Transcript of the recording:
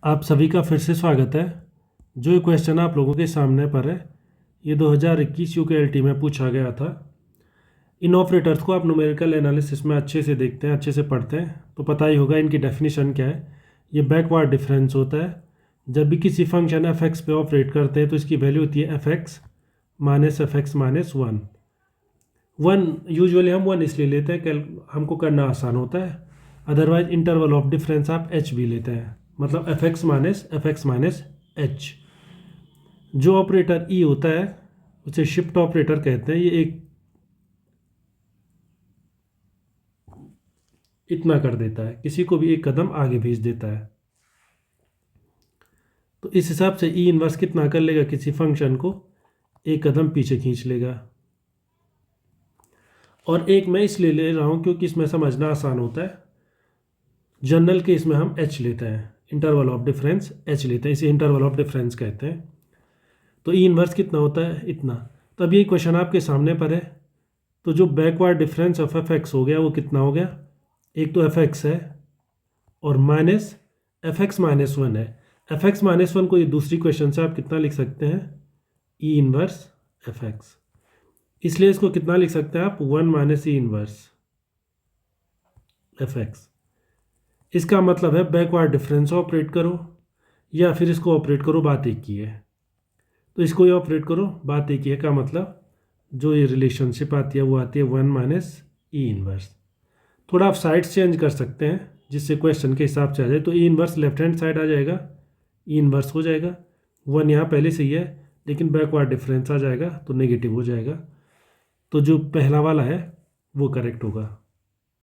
आप सभी का फिर से स्वागत है। जो ये क्वेश्चन आप लोगों के सामने पर है, ये 2021 यूकेएलटी में पूछा गया था। इन ऑपरेटर्स को आप न्यूमेरिकल एनालिसिस में अच्छे से देखते हैं, अच्छे से पढ़ते हैं तो पता ही होगा इनकी डेफिनेशन क्या है। ये बैकवर्ड डिफरेंस होता है। जब भी किसी फंक्शन एफ एक्स पे ऑपरेट करते हैं तो इसकी वैल्यू होती है F x minus one. Usually हम वन इसलिए लेते हैं हमको करना आसान होता है। अदरवाइज इंटरवल ऑफ डिफरेंस आप एच भी लेते हैं, मतलब एफ एक्स माइनस एच। जो ऑपरेटर ई होता है उसे शिफ्ट ऑपरेटर कहते हैं। ये एक इतना कर देता है, किसी को भी एक कदम आगे भेज देता है। तो इस हिसाब से ई इनवर्स कितना कर लेगा, किसी फंक्शन को एक कदम पीछे खींच लेगा। और एक मैं इसलिए ले रहा हूँ क्योंकि इसमें समझना आसान होता है। जनरल केस में हम एच लेते हैं, इंटरवल ऑफ डिफरेंस एच लेते हैं, इसे इंटरवल ऑफ डिफरेंस कहते हैं। तो ई इनवर्स कितना होता है, इतना। तो अब ये क्वेश्चन आपके सामने पर है। तो जो backward difference of F x हो गया वो कितना हो गया, एक तो एफ एक्स है और minus F x minus one है। एफ एक्स माइनस वन को ये दूसरी क्वेश्चन से आप कितना लिख सकते हैं, ई इनवर्स एफ एक्स। इसलिए इसको कितना लिख सकते हैं आप, वन माइनस ई इनवर्स एफ एक्स। इसका मतलब है बैकवर्ड डिफरेंस ऑपरेट करो या फिर इसको ऑपरेट करो, बात एक ही है। तो इसको ये ऑपरेट करो, बात एक ही है का मतलब जो ये रिलेशनशिप आती है वो आती है वन माइनस ई इनवर्स। थोड़ा आप साइड चेंज कर सकते हैं जिससे क्वेश्चन के हिसाब से आ जाए। तो E inverse left hand side आ जाएगा, ई इनवर्स हो जाएगा। वन यहाँ पहले से ही है लेकिन बैकवर्ड डिफरेंस आ जाएगा तो नेगेटिव हो जाएगा। तो जो पहला वाला है वो करेक्ट होगा।